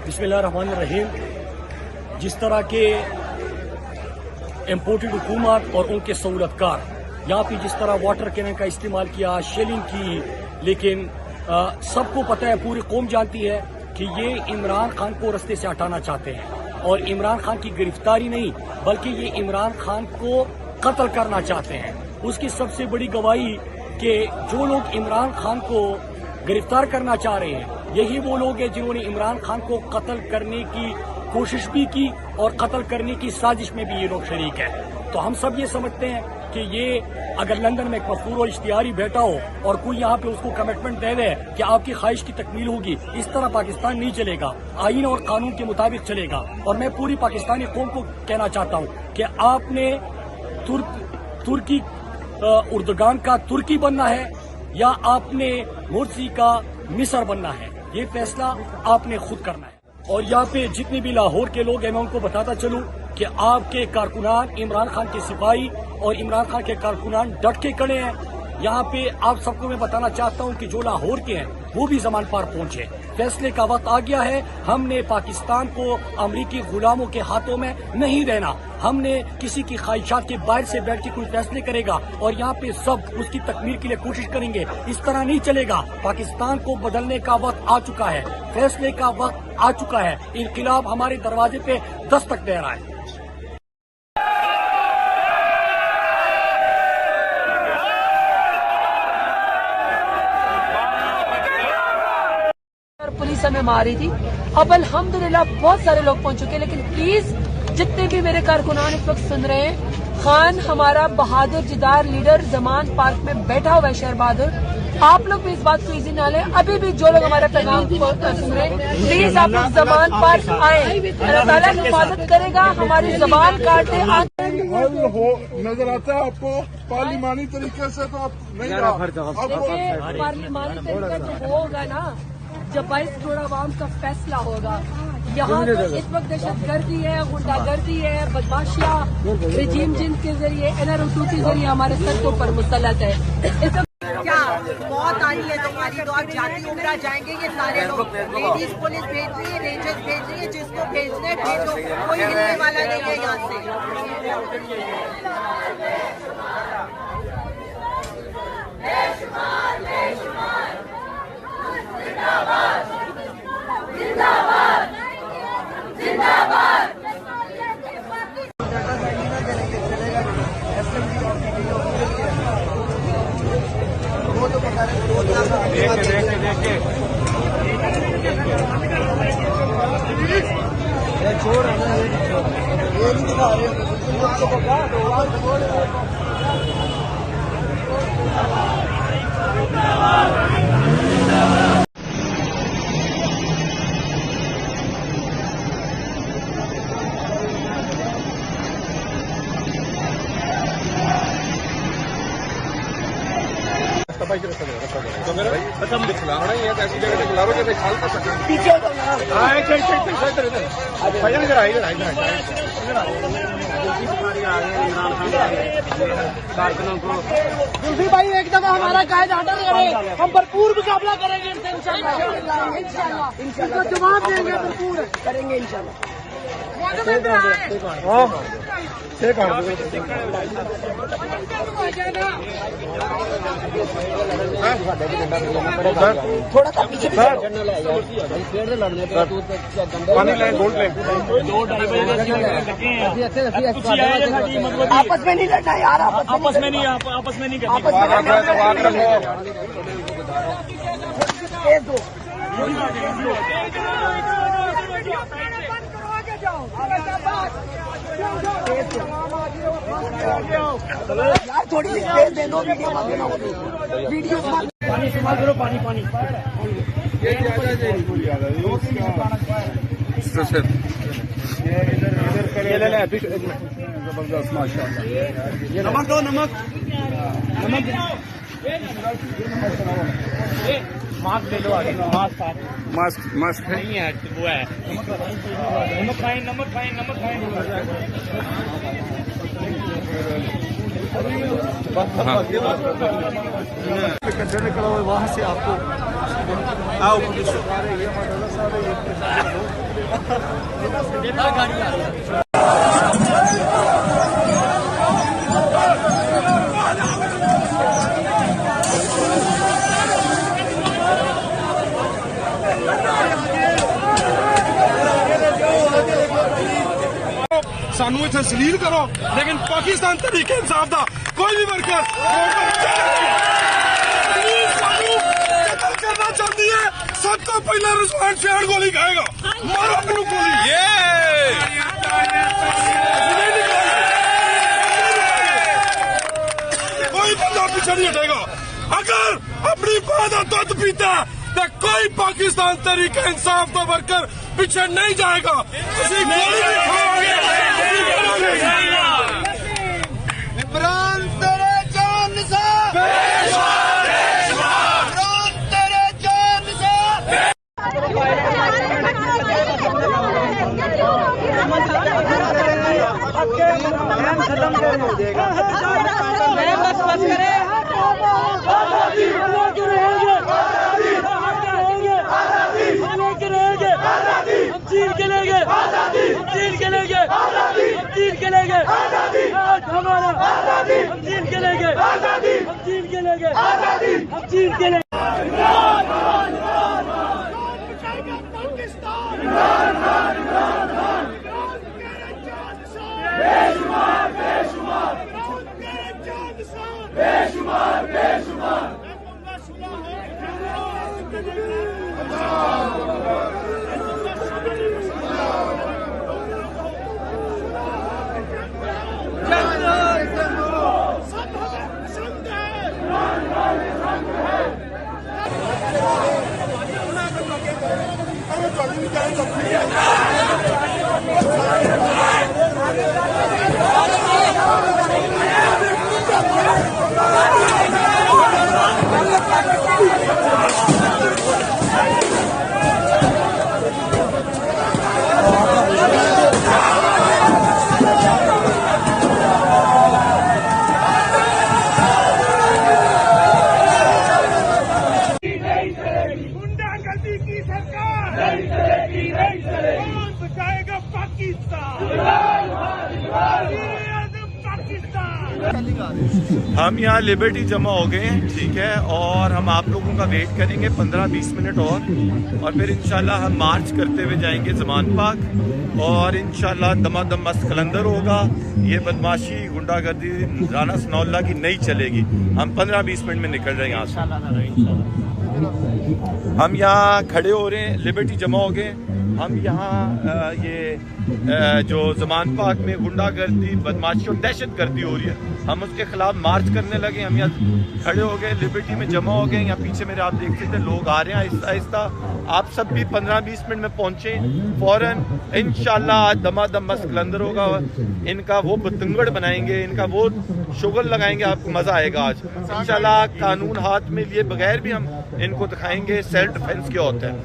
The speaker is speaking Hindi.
बिस्मिल्लाहिर्रहमानिर्रहीम। जिस तरह के इम्पोर्टेड हुकूमत और उनके सहूलतकार यहाँ पे जिस तरह वाटर कैनन का इस्तेमाल किया, शेलिंग की, लेकिन सबको पता है, पूरी कौम जानती है कि ये इमरान खान को रास्ते से हटाना चाहते हैं और इमरान खान की गिरफ्तारी नहीं बल्कि ये इमरान खान को कत्ल करना चाहते हैं। उसकी सबसे बड़ी गवाही कि जो लोग इमरान खान को गिरफ्तार करना चाह रहे हैं यही वो लोग हैं जिन्होंने इमरान खान को कत्ल करने की कोशिश भी की और कत्ल करने की साजिश में भी ये लोग शरीक हैं। तो हम सब ये समझते हैं कि ये अगर लंदन में एक मफरूर और इश्तिहारी बैठा हो और कोई यहाँ पे उसको कमिटमेंट दे दे कि आपकी ख्वाहिश की तकमील होगी, इस तरह पाकिस्तान नहीं चलेगा, आईन और कानून के मुताबिक चलेगा। और मैं पूरी पाकिस्तानी कौम को कहना चाहता हूँ कि आपने तुर्की उर्दुगान का तुर्की बनना है या आपने मुर्सी का मिस्र बनना है, ये फैसला आपने खुद करना है। और यहाँ पे जितने भी लाहौर के लोग हैं मैं उनको बताता चलूं कि आपके कारकुनान इमरान खान के सिपाही और इमरान खान के कारकुनान डट के खड़े हैं। यहाँ पे आप सबको मैं बताना चाहता हूँ कि जो लाहौर के हैं वो भी ज़मान पार पहुंचे। फैसले का वक्त आ गया है। हमने पाकिस्तान को अमरीकी गुलामों के हाथों में नहीं देना। हमने किसी की ख्वाहिशात के बाहर से बैठ के कोई फैसले करेगा और यहाँ पे सब उसकी तकमील के लिए कोशिश करेंगे, इस तरह नहीं चलेगा। पाकिस्तान को बदलने का वक्त आ चुका है, फैसले का वक्त आ चुका है। इनकलाब हमारे दरवाजे पे दस्तक दे रहा है। पुलिस हमें मारी थी। अब अल्हम्दुलिल्लाह बहुत सारे लोग पहुंच चुके हैं, लेकिन प्लीज जितने भी मेरे कारकुनान इस वक्त सुन रहे हैं, खान हमारा बहादुर जिदार लीडर जमान पार्क में बैठा हुआ है, शहर बहादुर। आप लोग भी इस बात को इजी ना लें। अभी भी जो लोग हमारा पैगाम सुन रहे हैं, प्लीज आप लोग जमान पार्क आए। अल्लाह ताला हिफाजत करेगा, हमारी जबान काटे नजर आता है आपको पार्लिमानी तरीके से, तो आप नहीं पार्लिमानी तरीका जो होगा ना, जब 22 करोड़ आवाम का फैसला होगा। यहाँ तो इस वक्त दहशतगर्दी है, गुंडागर्दी है, बदमाशियाँ रजीम जिन के जरिए, NRO2 के जरिए हमारे सर के ऊपर मुसल्लत है। क्या बहुत आ रही है तुम्हारी, तो आप जाति उमरा जाएंगे। ये सारे लोग, लेडीज पुलिस भेज रही है, रेंजर्स भेज रही है, जिसको भेजने भेजो, कोई हिलने वाला नहीं है यहाँ जुल्फी भाई एकदम हमारा कायद हटा करें, हम भरपूर मुकाबला करेंगे इनसे इंशाल्लाह। इनको जवाब देंगे, भरपूर करेंगे इंशाल्लाह। थोड़ा सा पीछे आपस में नहीं लड़ना यार, आपस में नहीं यार, थोड़ी सी स्पेस दे दो। वीडियो पानी इस्तेमाल करो, पानी जबरदस्त, माशाल्लाह। नमक दो, नमक मास्क ले लो, आगे मास्क नहीं है, वो है। नमक खाएं। कंटेनर करा हुआ, वहाँ से आपको आओ पुलिस सानू इत्थे जलील करो, लेकिन पाकिस्तान तरीके इंसाफ दा कोई भी वर्कर करना चाहती है, सब तो पहले रिजवान शेर गोली खाएगा। मारो अपनी गोली। कोई बंदा पीछे नहीं हटेगा। अगर अपनी मां का दूध पीता तो कोई पाकिस्तान तरीके इंसाफ का वर्कर पीछे नहीं जाएगा। इमरान तेरे जान निसार, इमरान तेरे जान निसार। बस करे चीन के लेंगे, हम चीन के लेंगे, हम चीन के लेंगे, हमारा हम चीन के लेंगे, हम चीन के लेंगे, हम चीन के लेंगे। गुंडागर्दी की सरकार नहीं चलेगी, नहीं चलेगी। कौन बचाएगा पाकिस्तान? हम यहाँ लिबर्टी जमा हो गए हैं, ठीक है, और हम आप लोगों का वेट करेंगे 15-20 मिनट और फिर इंशाल्लाह हम मार्च करते हुए जाएंगे ज़मान पाक और इंशाल्लाह दमादम मस्त कलंदर होगा। ये बदमाशी गुंडागर्दी राना सनाउल्लाह की नहीं चलेगी। हम 15-20 मिनट में निकल रहे हैं यहाँ से। हम यहाँ खड़े हो रहे हैं, लिबर्टी जमा हो गए। हम यहाँ ये जो ज़मान पाक में गुंडागर्दी, बदमाशी और दहशतगर्दी हो रही है, हम उसके खिलाफ मार्च करने लगे। हम यहाँ खड़े हो गए, लिबर्टी में जमा हो गए। यहाँ पीछे मेरे आप देख सकते हैं लोग आ रहे हैं आहिस्ता आहिस्ता। आप सब भी 15-20 मिनट में पहुँचे फौरन। इंशाल्लाह आज दमादम मस्त कलंदर होगा। इनका वो बतंगड़ बनाएंगे, इनका वो शुगल लगाएंगे, आपको मज़ा आएगा आज इंशाल्लाह। कानून हाथ में लिए बगैर भी हम इनको दिखाएंगे सेल्फ डिफेंस क्या होता है।